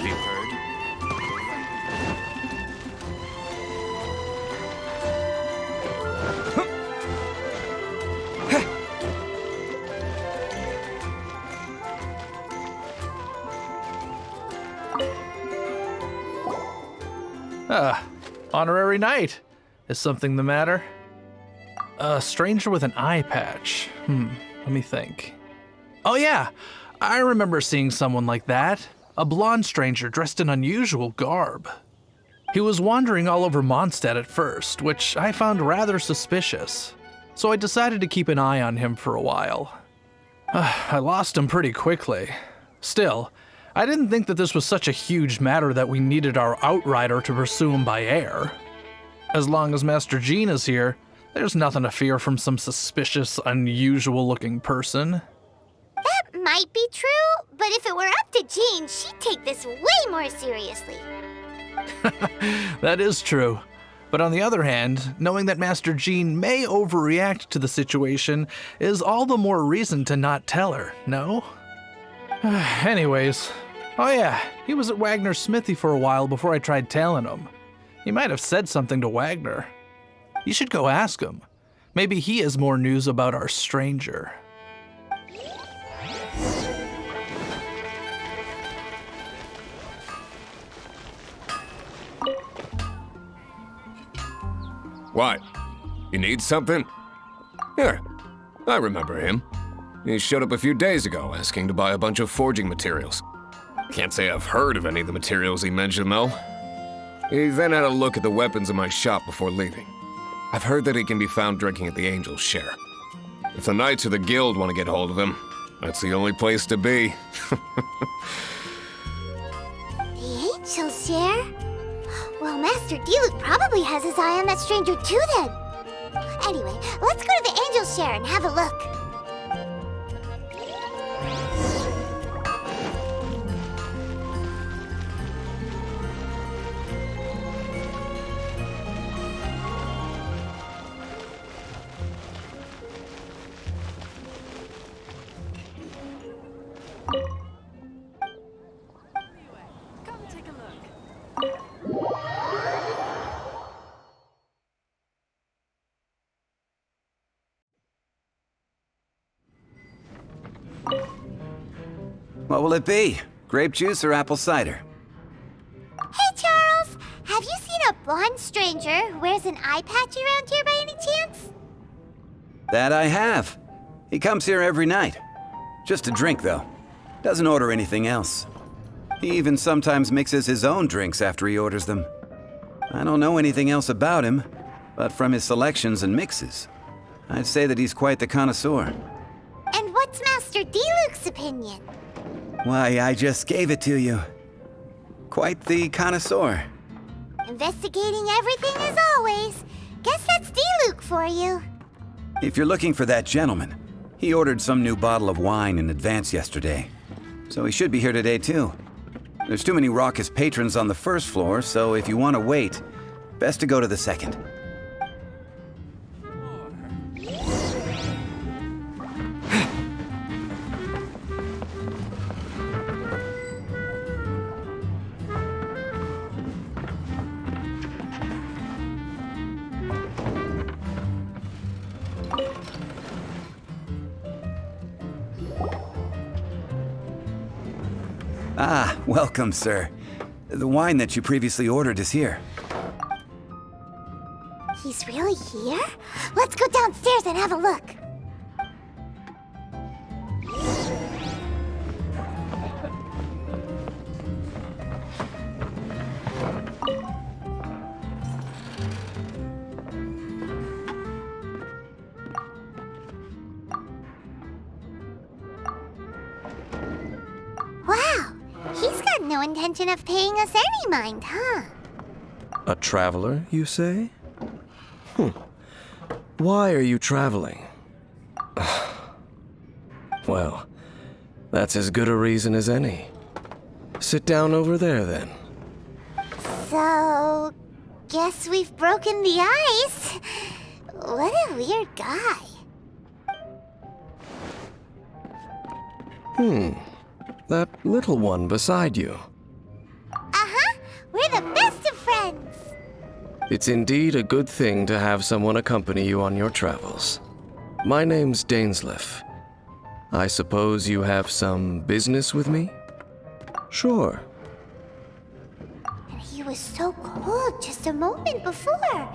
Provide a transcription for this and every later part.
Have you heard? Honorary knight. Is something the matter? A stranger with an eye patch. Let me think. Oh yeah, I remember seeing someone like that. A blonde stranger dressed in unusual garb. He was wandering all over Mondstadt at first, which I found rather suspicious. So I decided to keep an eye on him for a while. I lost him pretty quickly. Still, I didn't think that this was such a huge matter that we needed our outrider to pursue him by air. As long as Master Jean is here, there's nothing to fear from some suspicious, unusual-looking person. That might be true, but if it were up to Jean, she'd take this way more seriously. That is true. But on the other hand, knowing that Master Jean may overreact to the situation is all the more reason to not tell her, no? Anyways, oh yeah, he was at Wagner's smithy for a while before I tried tailing him. He might have said something to Wagner. You should go ask him. Maybe he has more news about our stranger. What? You need something? Here, I remember him. He showed up a few days ago asking to buy a bunch of forging materials. Can't say I've heard of any of the materials he mentioned, though. He then had a look at the weapons in my shop before leaving. I've heard that he can be found drinking at the Angel's Share. If the Knights of the Guild want to get hold of him, that's the only place to be. The Angel's Share? Well, Master Diluc probably has his eye on that stranger too then. Anyway, let's go to the Angel's Share and have a look. What will it be? Grape juice or apple cider? Hey, Charles! Have you seen a blonde stranger who wears an eye patch around here by any chance? That I have. He comes here every night. Just to drink, though. Doesn't order anything else. He even sometimes mixes his own drinks after he orders them. I don't know anything else about him, but from his selections and mixes, I'd say that he's quite the connoisseur. And what's Master Diluc's opinion? Why, I just gave it to you. Quite the connoisseur. Investigating everything as always. Guess that's Diluc for you. If you're looking for that gentleman, he ordered some new bottle of wine in advance yesterday. So he should be here today too. There's too many raucous patrons on the first floor, so if you want to wait, best to go to the second. Ah, welcome, sir. The wine that you previously ordered is here. He's really here? Let's go downstairs and have a look. Wow, he's got no intention of paying us any mind, huh? A traveler, you say? Why are you traveling? Well, that's as good a reason as any. Sit down over there, then. So, guess we've broken the ice. What a weird guy. That little one beside you. friends. It's indeed a good thing to have someone accompany you on your travels. My name's Dainsleif. I suppose you have some business with me? Sure. And he was so cold just a moment before.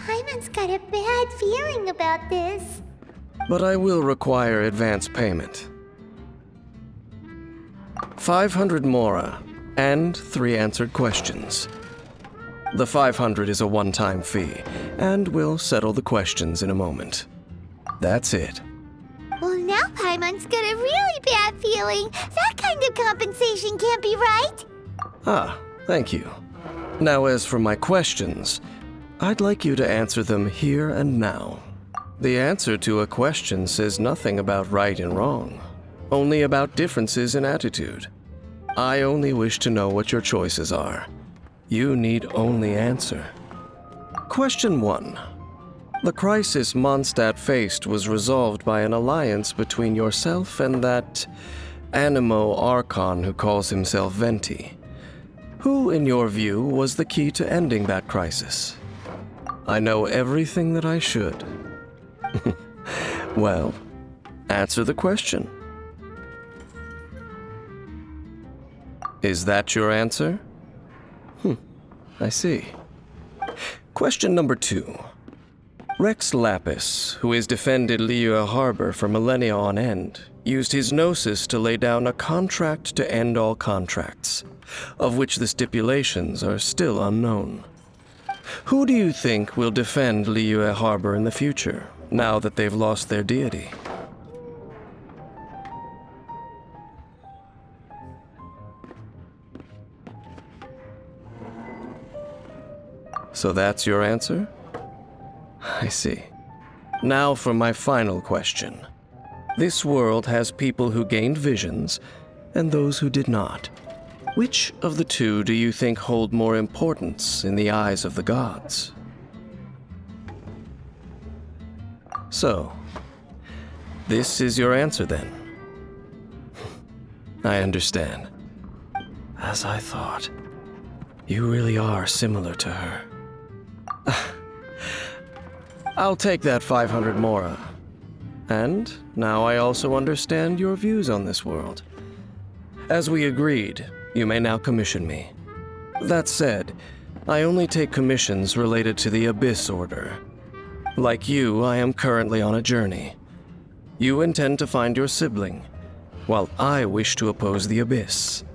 Paimon's got a bad feeling about this. But I will require advance payment. 500 mora, and 3 answered questions. The 500 is a one-time fee, and we'll settle the questions in a moment. That's it. Well, now Paimon's got a really bad feeling. That kind of compensation can't be right. Ah, thank you. Now as for my questions, I'd like you to answer them here and now. The answer to a question says nothing about right and wrong, only about differences in attitude. I only wish to know what your choices are. You need only answer. Question 1. The crisis Mondstadt faced was resolved by an alliance between yourself and that Animo Archon who calls himself Venti. Who, in your view, was the key to ending that crisis? I know everything that I should. Well, answer the question. Is that your answer? I see. Question number 2. Rex Lapis, who has defended Liyue Harbor for millennia on end, used his gnosis to lay down a contract to end all contracts, of which the stipulations are still unknown. Who do you think will defend Liyue Harbor in the future, now that they've lost their deity? So that's your answer? I see. Now for my final question. This world has people who gained visions, and those who did not. Which of the two do you think hold more importance in the eyes of the gods? So, this is your answer then? I understand. As I thought, you really are similar to her. I'll take that 500 mora. And now I also understand your views on this world. As we agreed, you may now commission me. That said, I only take commissions related to the Abyss Order. Like you, I am currently on a journey. You intend to find your sibling, while I wish to oppose the Abyss.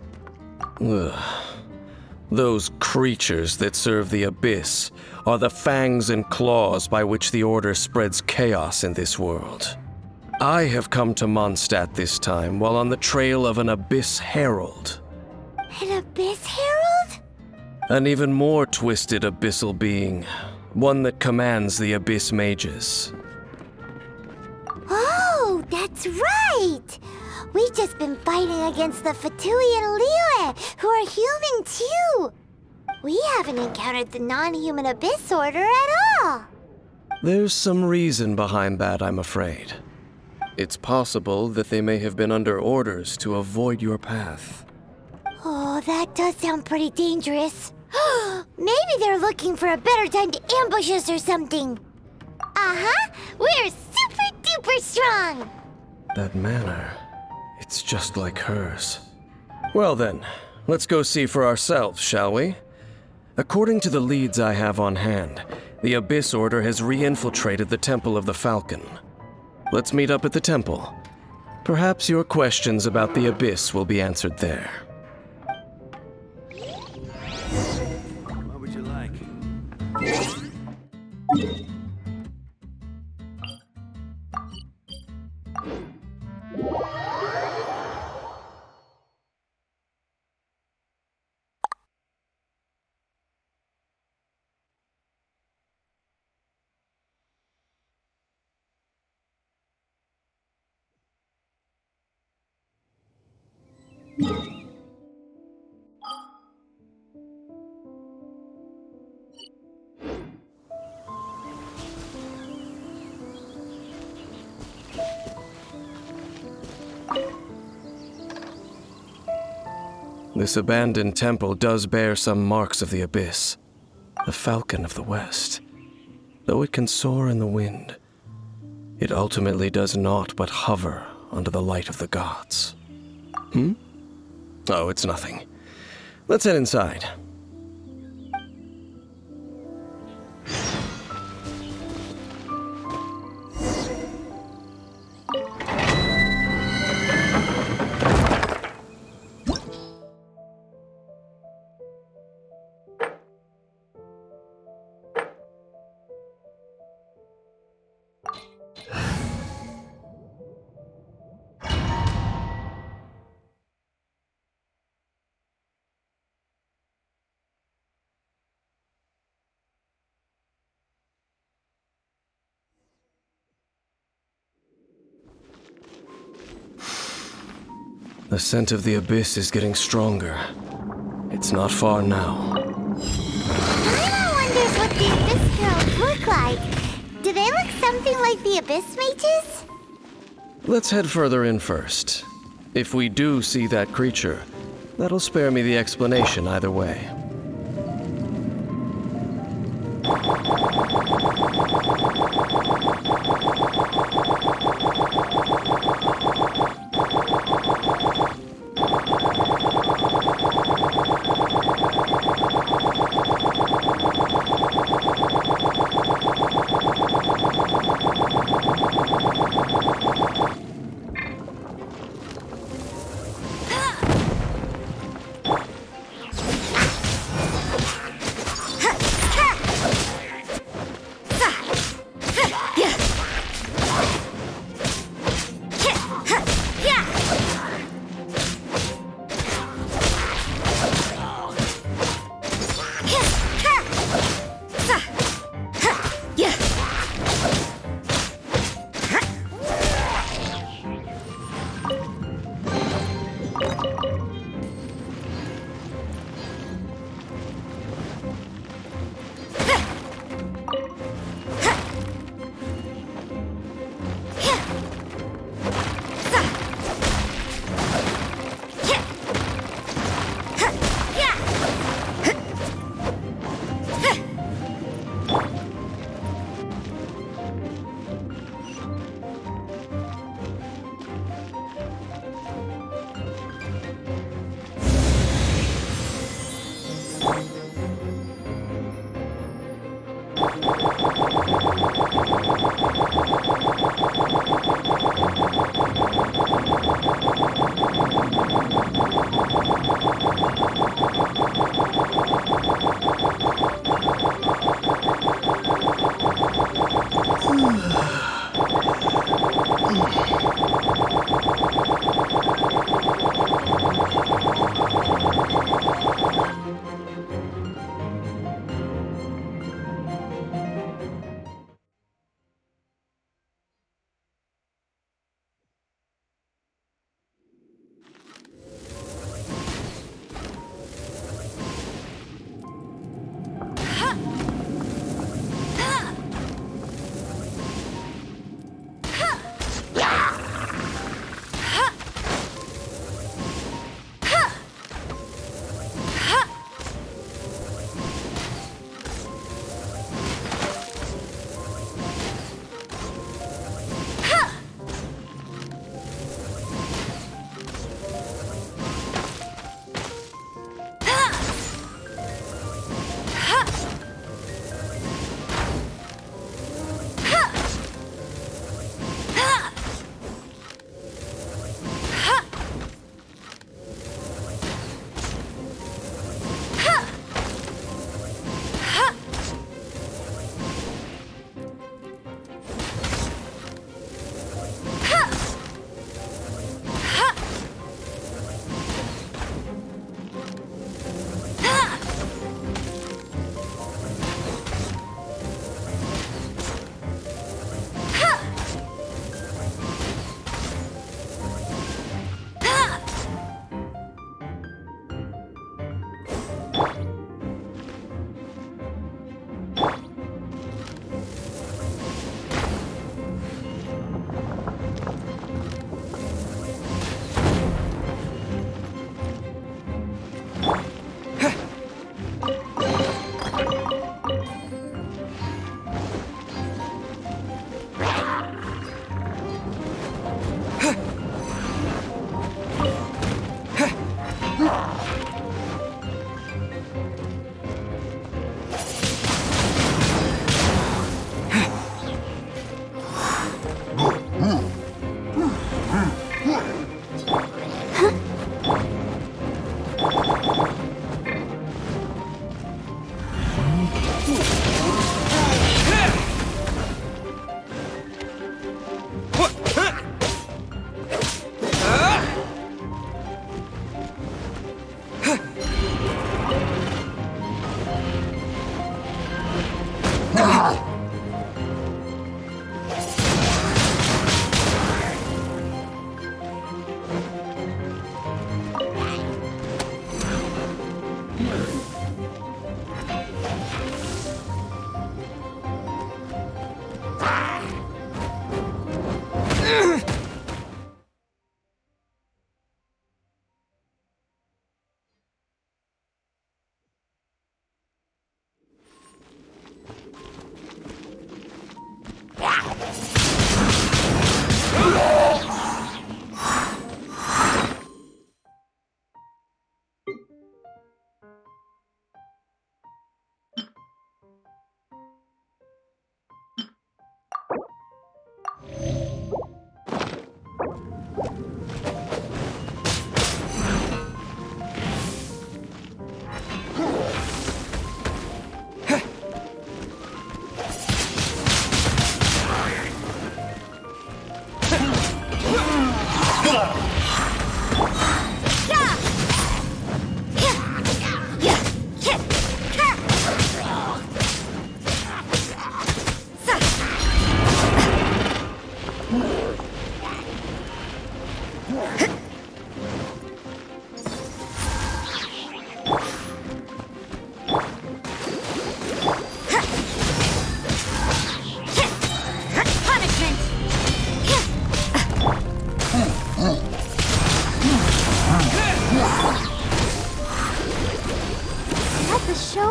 Ugh. Those creatures that serve the Abyss are the fangs and claws by which the Order spreads chaos in this world. I have come to Mondstadt this time while on the trail of an Abyss Herald. An Abyss Herald? An even more twisted abyssal being, one that commands the Abyss Mages. Oh, that's right! We've just been fighting against the Fatui and Liyue, who are human too! We haven't encountered the non-human Abyss Order at all! There's some reason behind that, I'm afraid. It's possible that they may have been under orders to avoid your path. Oh, that does sound pretty dangerous. Maybe they're looking for a better time to ambush us or something. Uh-huh, we're super duper strong! That manner, it's just like hers. Well then, let's go see for ourselves, shall we? According to the leads I have on hand, the Abyss Order has re-infiltrated the Temple of the Falcon. Let's meet up at the temple. Perhaps your questions about the Abyss will be answered there. What would you like? This abandoned temple does bear some marks of the Abyss. the falcon of the West. Though it can soar in the wind, it ultimately does naught but hover under the light of the gods. Oh, it's nothing. Let's head inside. The scent of the abyss is getting stronger. It's not far now. Paimon wonders what the Abyss Heralds look like. Do they look something like the Abyss Mages? Let's head further in first. If we do see that creature, that'll spare me the explanation either way.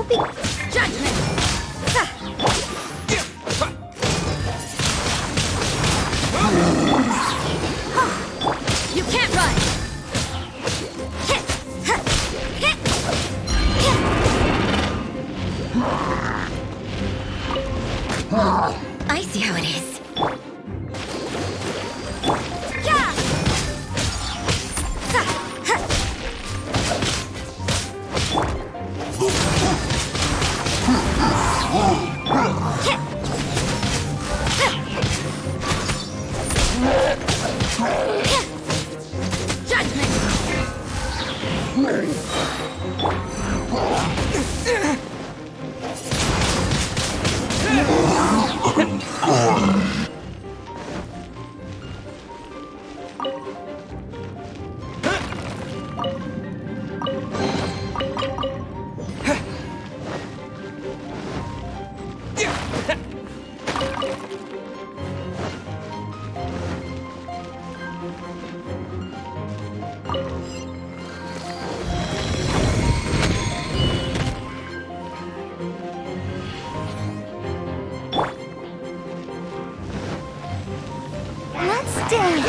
show be... Judgment! You can't run! I see how it is. Let's dance.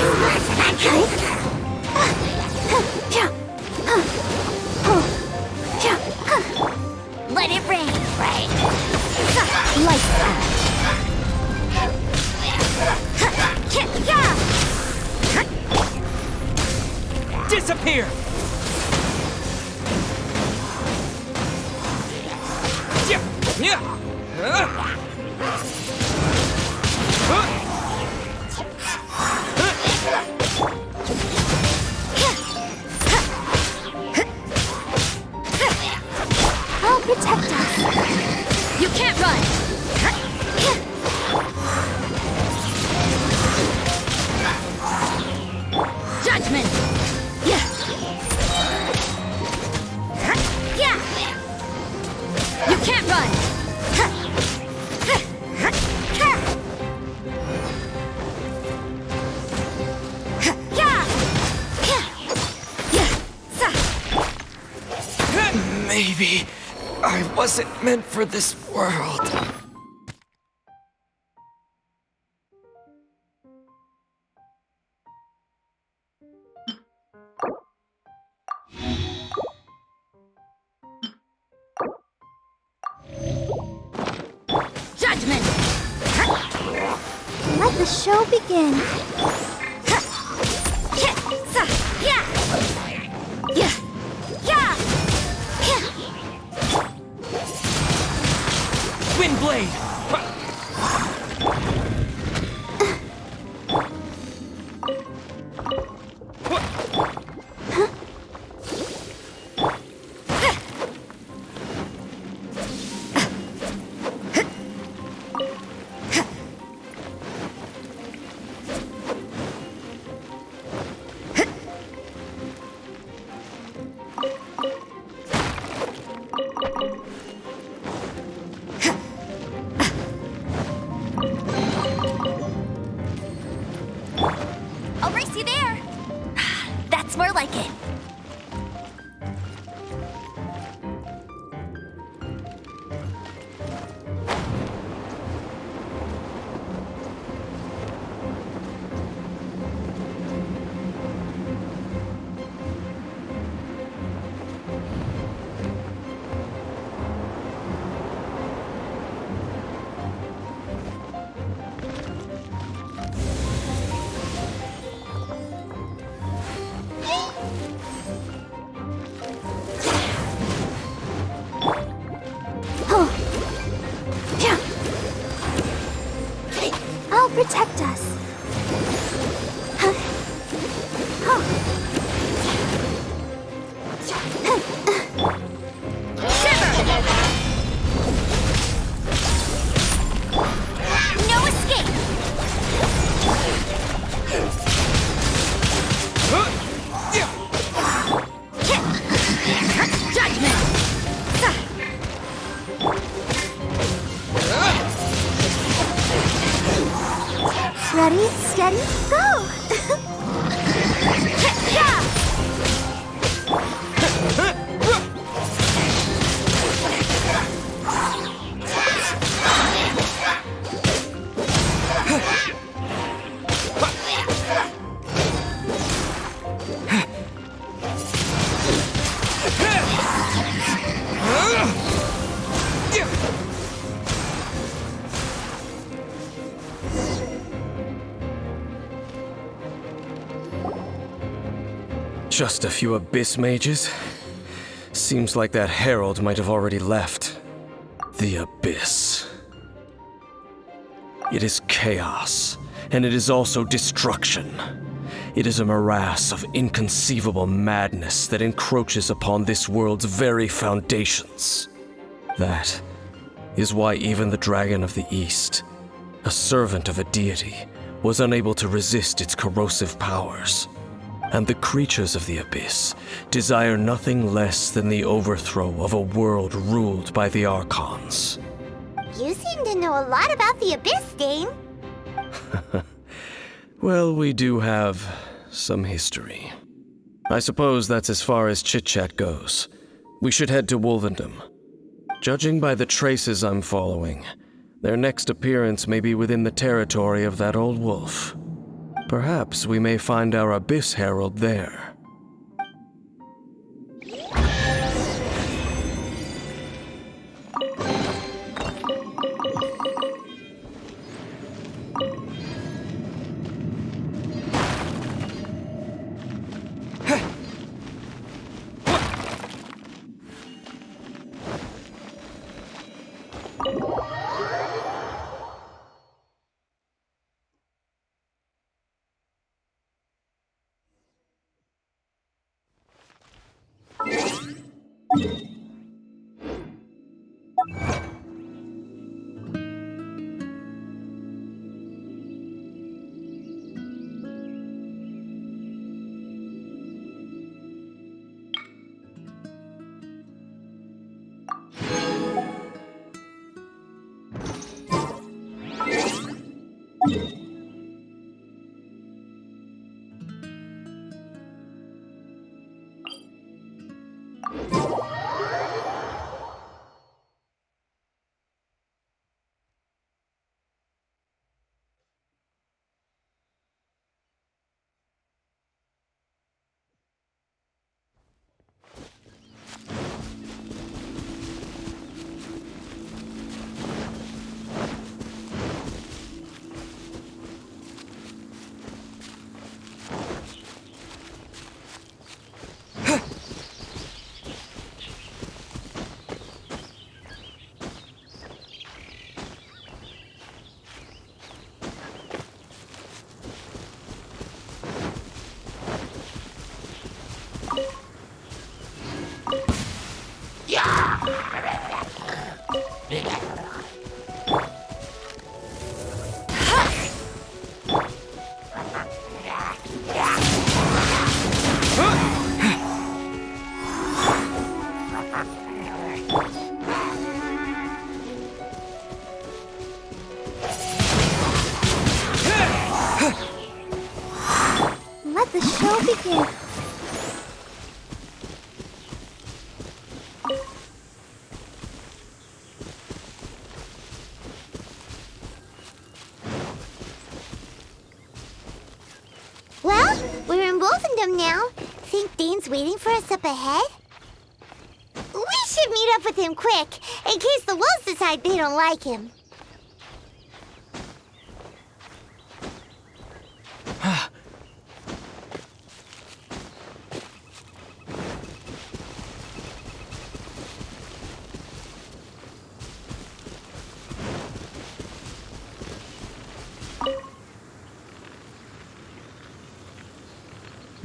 Let it rain. Like that. Disappear! I'll protect us. You can't run! Judgment! Yeah! You can't run! Maybe I wasn't meant for this world. Judgment! Let the show begin. Windblade! I'll race you there! That's more like it. I'll protect us. No escape! Judgment! Ready, steady, go! Just a few abyss mages? Seems like that herald might have already left. The abyss. It is chaos, and it is also destruction. It is a morass of inconceivable madness that encroaches upon this world's very foundations. That is why even the Dragon of the East, a servant of a deity, was unable to resist its corrosive powers. And the creatures of the Abyss desire nothing less than the overthrow of a world ruled by the Archons. You seem to know a lot about the Abyss, Dane. Well, we do have some history. I suppose that's as far as chit-chat goes. We should head to Wolvendom. Judging by the traces I'm following, their next appearance may be within the territory of that old wolf. Perhaps we may find our Abyss Herald there. Let the show begin. Well, we're in Wolfendom now. Think Dane's waiting for us up ahead? We should meet up with him quick, in case the wolves decide they don't like him.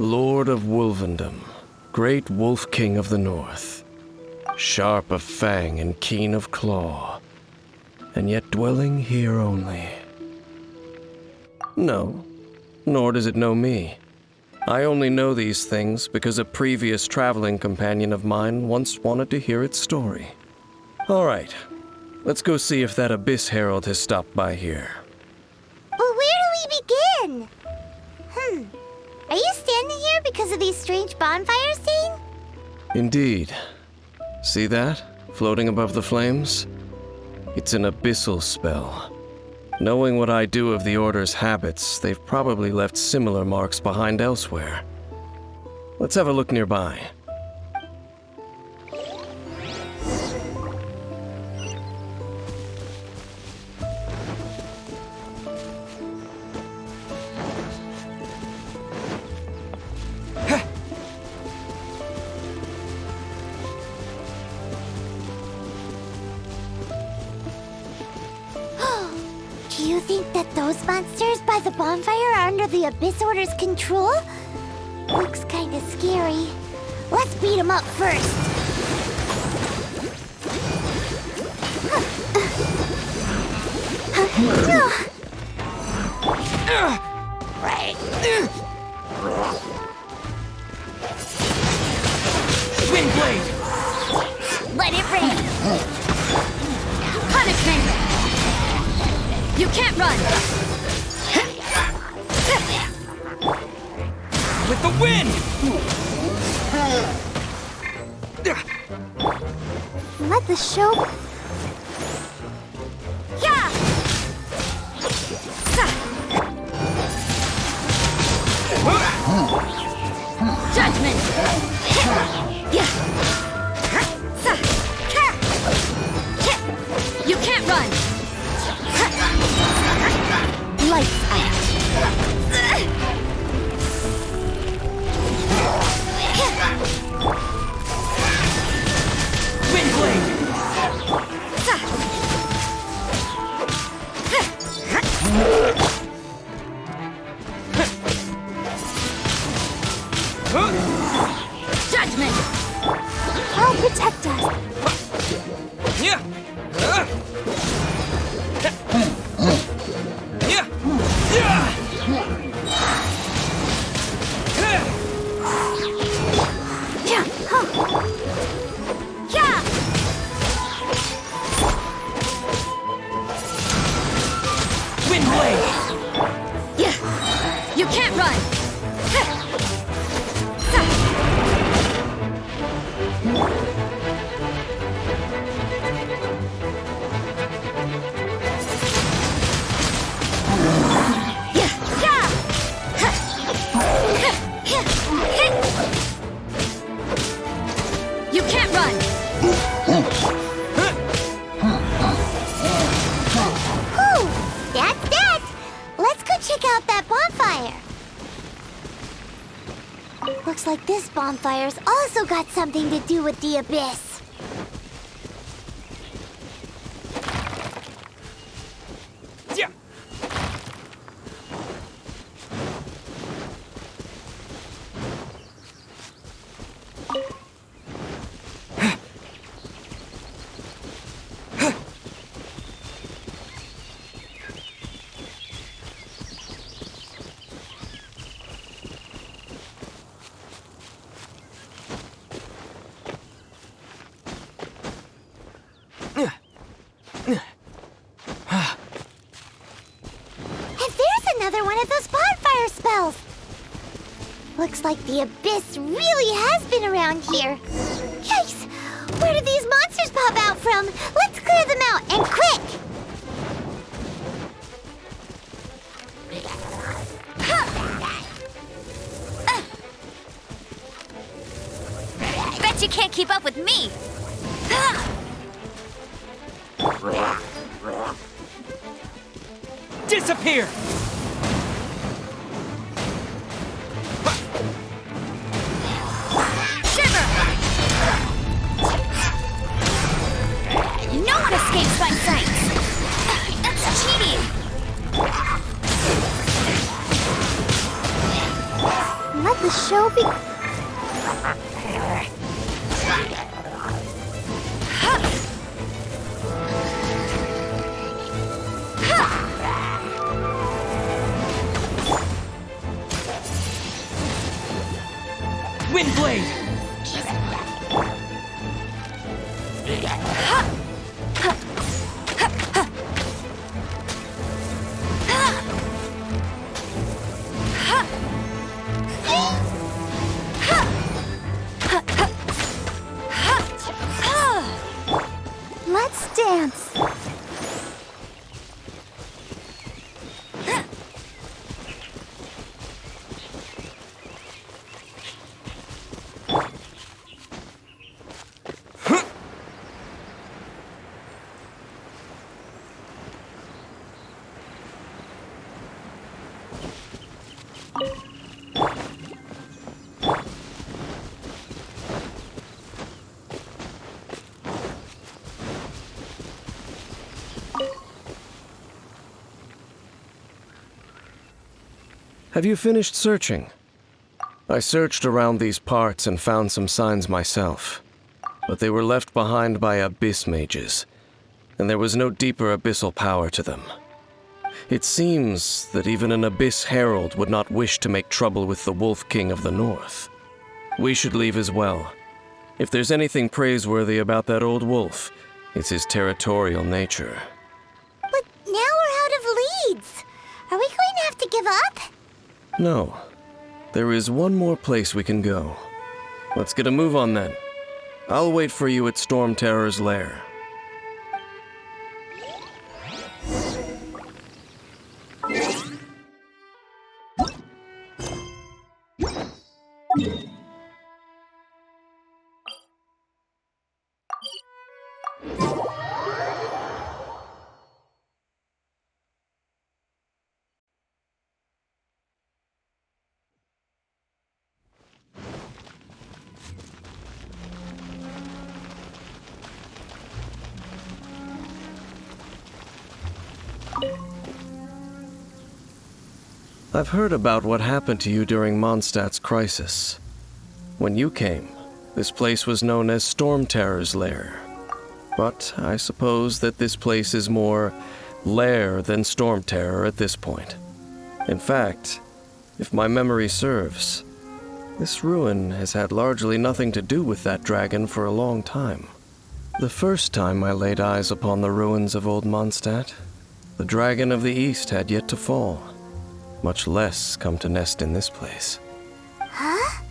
Lord of Wolvendom, great Wolf King of the North, sharp of fang and keen of claw, and yet dwelling here only. No, nor does it know me. I only know these things because a previous traveling companion of mine once wanted to hear its story. All right, let's go see if that Abyss Herald has stopped by here. But where do we begin? Are you standing here because of these strange bonfires, Dane? Indeed. See that, floating above the flames? It's an abyssal spell. Knowing what I do of the Order's habits, they've probably left similar marks behind elsewhere. Let's have a look nearby. you think that those monsters by the bonfire are under the Abyss Order's control? Looks kinda scary. Let's beat them up first. Wind blade! Let it rain! Punishment! You can't run! With the wind! Let the show... Yeah! Judgment! You can't run! Lights out! Wind blade! Judgment! I'll protect us. Yeah! Yeah! Yeah. Huh. Yeah! Wind blade! Yeah! You can't run! You can't run! Whew, that's that. Let's go check out that bonfire. Looks like this bonfire's also got something to do with the Abyss. Yeah! And there's another one of those bonfire spells. Looks like the Abyss really has been around here. Yikes! Where did these monsters pop out from? Let's clear them out, and quick! Bet you can't keep up with me! Disappear! Shiver! No one escapes my sight! That's cheating! Let the show be... Wind blade! Have you finished searching? I searched around these parts and found some signs myself, but they were left behind by abyss mages, and there was no deeper abyssal power to them. It seems that even an abyss herald would not wish to make trouble with the Wolf King of the North. We should leave as well. If there's anything praiseworthy about that old wolf, it's his territorial nature. But now we're out of leads. Are we going to have to give up? No. There is one more place we can go. Let's get a move on then. I'll wait for you at Storm Terror's lair. I've heard about what happened to you during Mondstadt's crisis. When you came, this place was known as Storm Terror's lair. But I suppose that this place is more lair than Storm Terror at this point. In fact, if my memory serves, this ruin has had largely nothing to do with that dragon for a long time. The first time I laid eyes upon the ruins of old Mondstadt, the dragon of the East had yet to fall, much less come to nest in this place. Huh?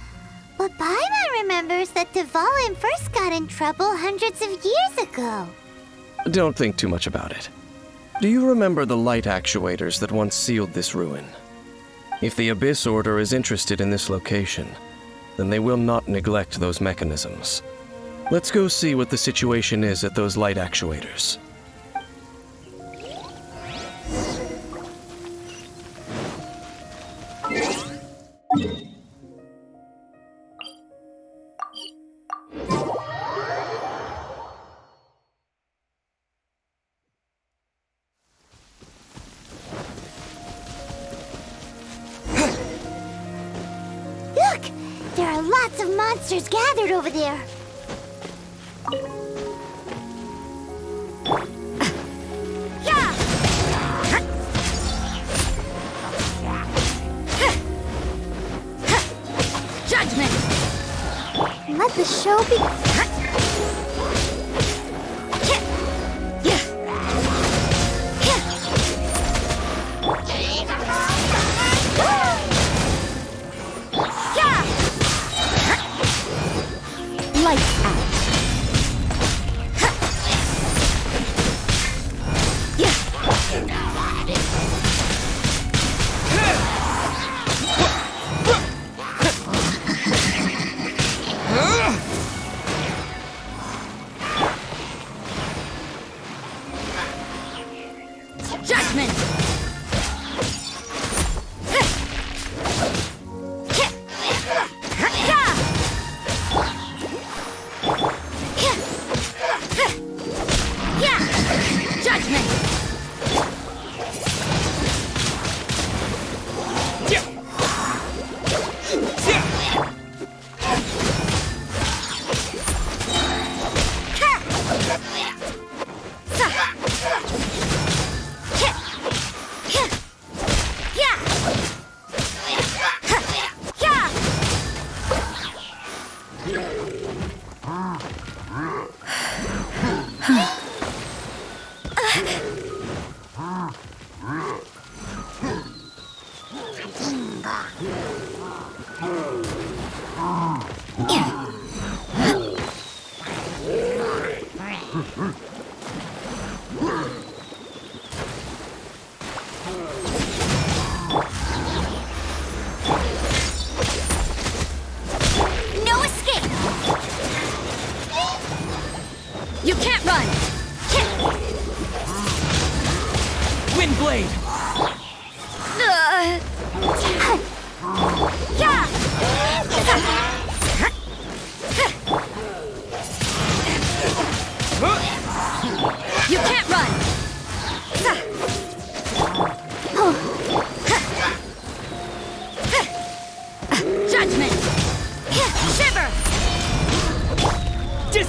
But Paimon remembers that Dvalin first got in trouble hundreds of years ago. Don't think too much about it. Do you remember the light actuators that once sealed this ruin? If the Abyss Order is interested in this location, then they will not neglect those mechanisms. Let's go see what the situation is at those light actuators. Look! There are lots of monsters gathered over there. Judgment! Let the show be... Lights out. Judgment! No escape! You can't run! Windblade! You can't run!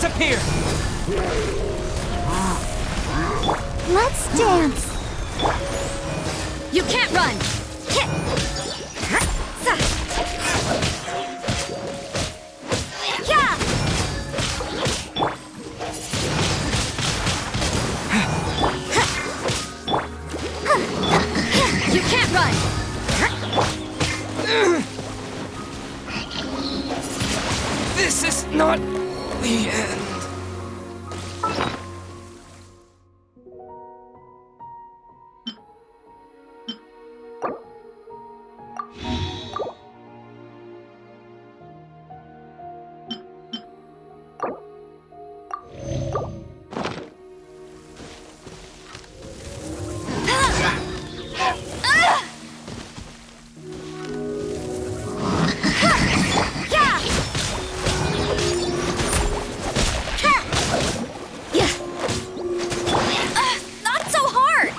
disappear! Let's dance. You can't run! Yeah! You can't run! This is not the end. Not so hard!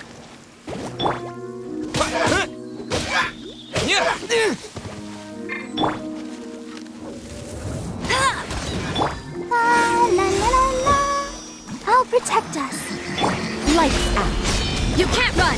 La la la la la. I'll protect us. Lights out. You can't run!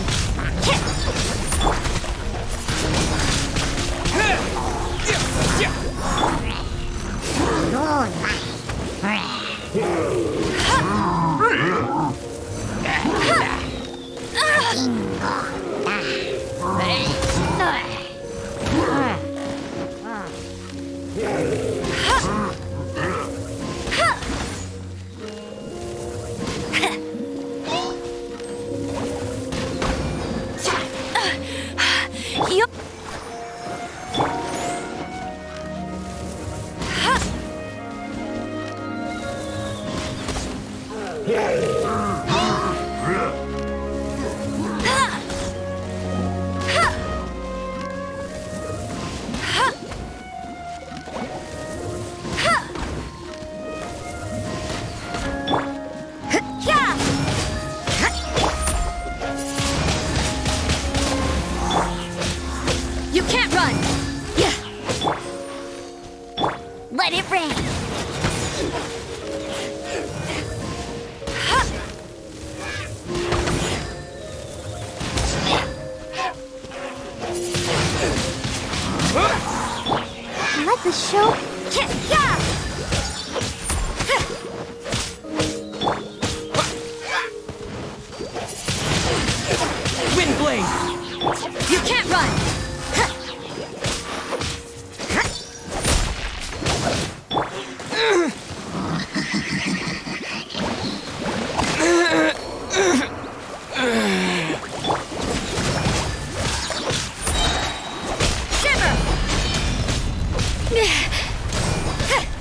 You... You can't run! Yeah! Let it rain. Let the show. Yeah! Wind blade! You can't run! Shiver!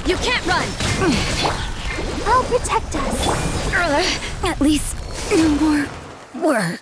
You can't run! I'll protect us. At least no more work.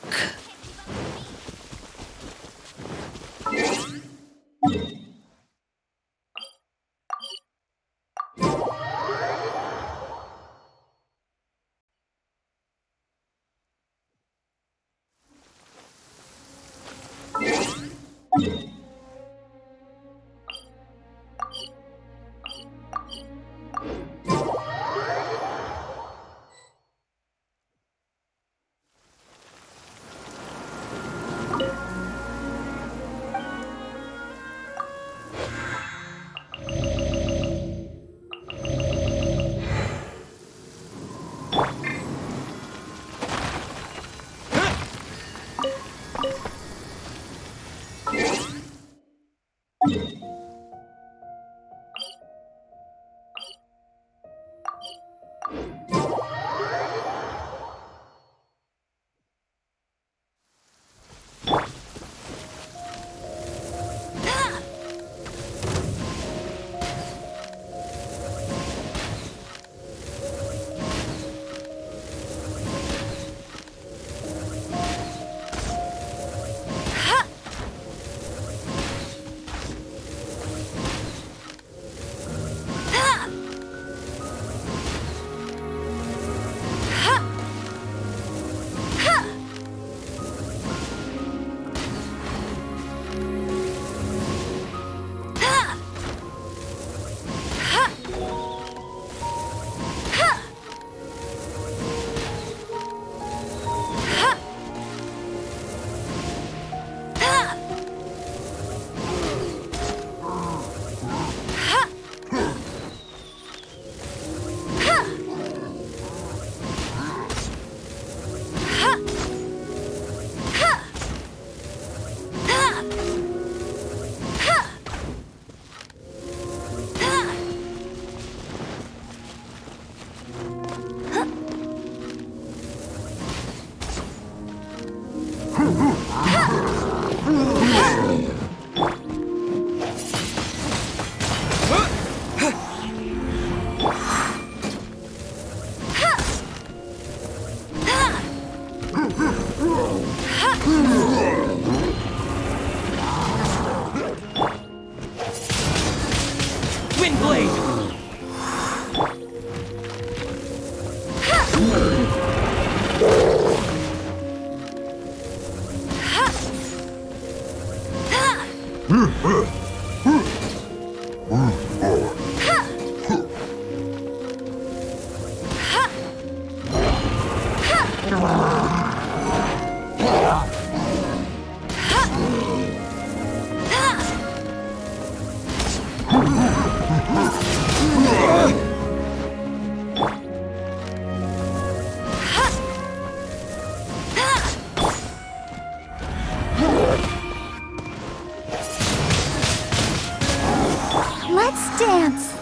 Let's dance.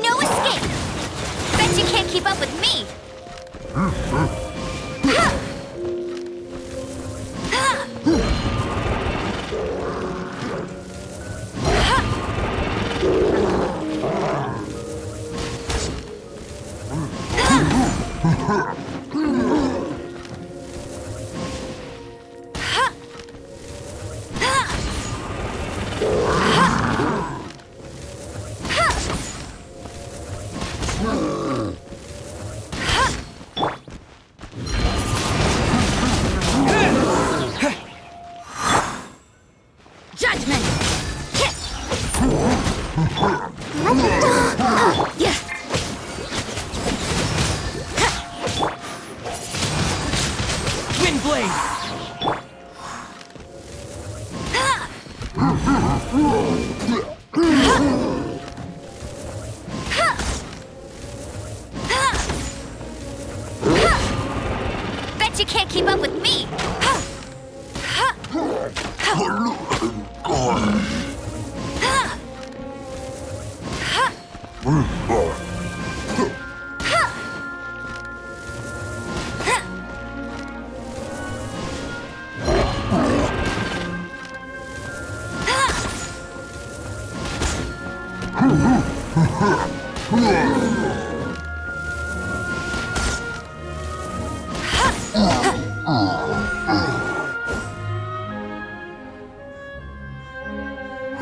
No escape! Bet you can't keep up with me! Judgment! Yeah. Wind blade! Bet you can't keep up with me!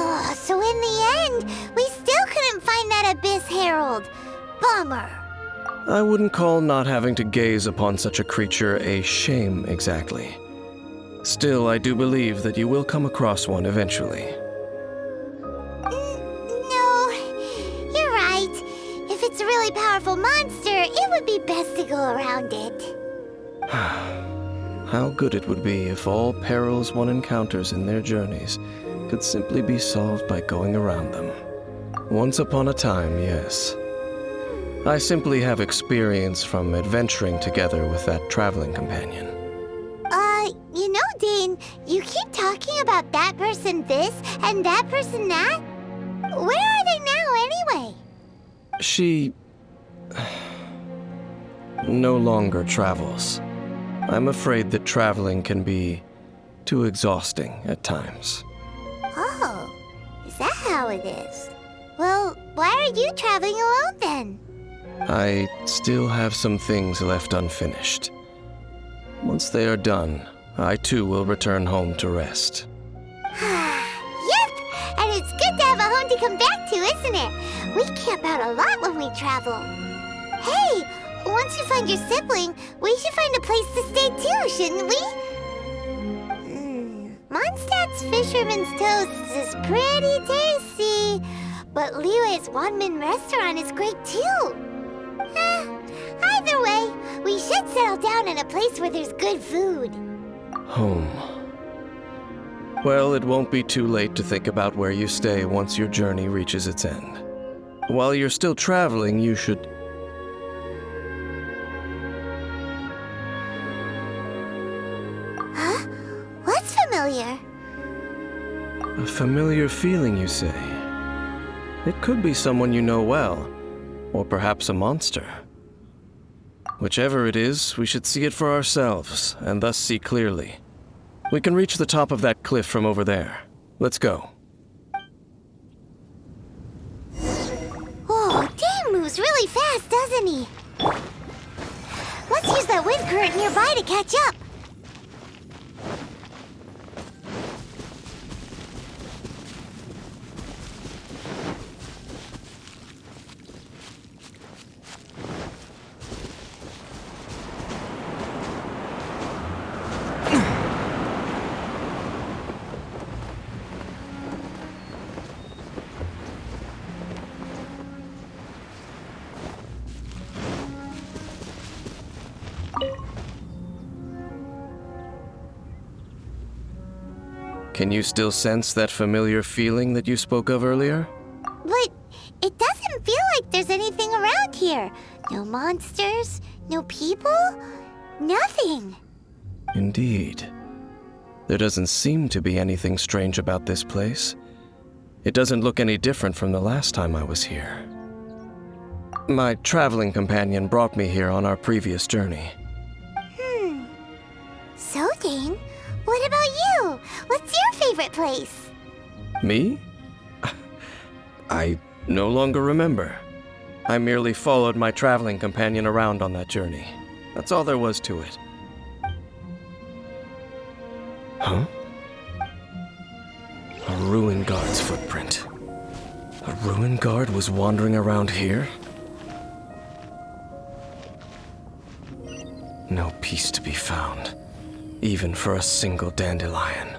Oh, so in the end, we still couldn't find that Abyss Herald. Bummer. I wouldn't call not having to gaze upon such a creature a shame exactly. Still, I do believe that you will come across one eventually. No, you're right. If it's a really powerful monster, it would be best to go around it. How good it would be if all perils one encounters in their journeys could simply be solved by going around them. Once upon a time, yes. I simply have experience from adventuring together with that traveling companion. You know, Dane, you keep talking about that person this and that person that. Where are they now, anyway? She no longer travels. I'm afraid that traveling can be too exhausting at times. Oh, is that how it is? Well, why are you traveling alone then? I still have some things left unfinished. Once they are done, I too will return home to rest. Yep, and it's good to have a home to come back to, isn't it? We camp out a lot when we travel. Hey, once you find your sibling, we should find a place to stay too, shouldn't we? Mondstadt's Fisherman's Toast is pretty tasty, but Liyue's one-man restaurant is great too. Either way, we should settle down in a place where there's good food. Home. Well, it won't be too late to think about where you stay once your journey reaches its end. While you're still traveling, you should... familiar. A familiar feeling, you say? It could be someone you know well, or perhaps a monster. Whichever it is, we should see it for ourselves, and thus see clearly. We can reach the top of that cliff from over there. Let's go. Oh, Dane moves really fast, doesn't he? Let's use that wind current nearby to catch up. Can you still sense that familiar feeling that you spoke of earlier? But it doesn't feel like there's anything around here. No monsters, no people, nothing. Indeed. There doesn't seem to be anything strange about this place. It doesn't look any different from the last time I was here. My traveling companion brought me here on our previous journey. So, Dane, what about you? What's your favorite place? Me? I no longer remember. I merely followed my traveling companion around on that journey. That's all there was to it. Huh? A ruin guard's footprint. A ruin guard was wandering around here? No peace to be found, even for a single dandelion.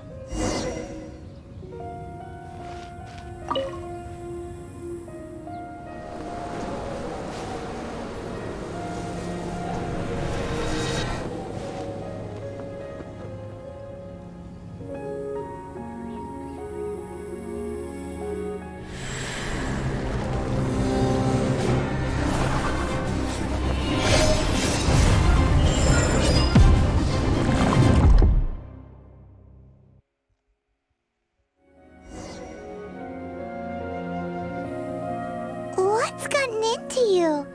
What's gotten into you?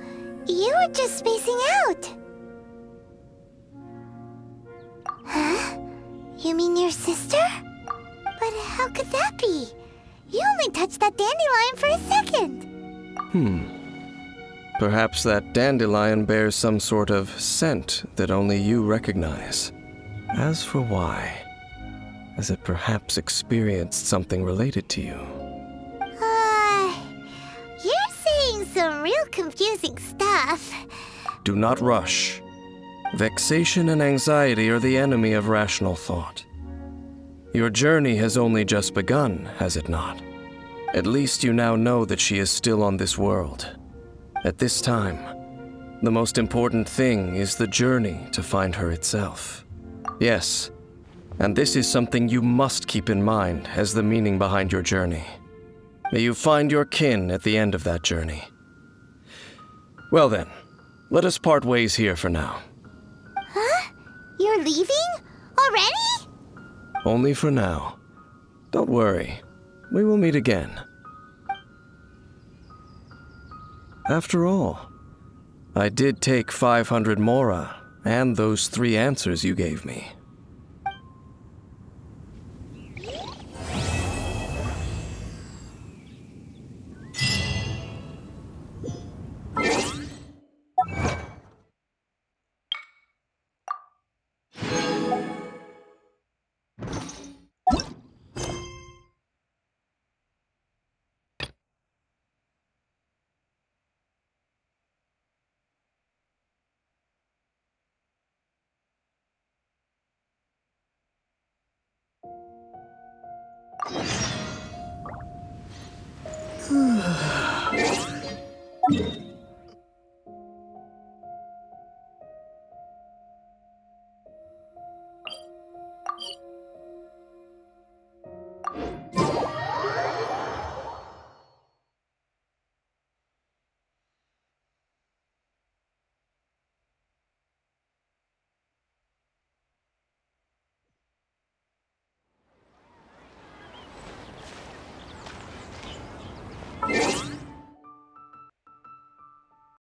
You were just spacing out. Huh? You mean your sister? But how could that be? You only touched that dandelion for a second. Perhaps that dandelion bears some sort of scent that only you recognize. As for why, has it perhaps experienced something related to you? You're saying some real confusing stuff. Do not rush. Vexation and anxiety are the enemy of rational thought. Your journey has only just begun, has it not? At least you now know that she is still on this world. At this time, the most important thing is the journey to find her itself. Yes, and this is something you must keep in mind as the meaning behind your journey. May you find your kin at the end of that journey. Well then, let us part ways here for now. Huh? You're leaving? Already? Only for now. Don't worry, we will meet again. After all, I did take 500 mora and those 3 answers you gave me.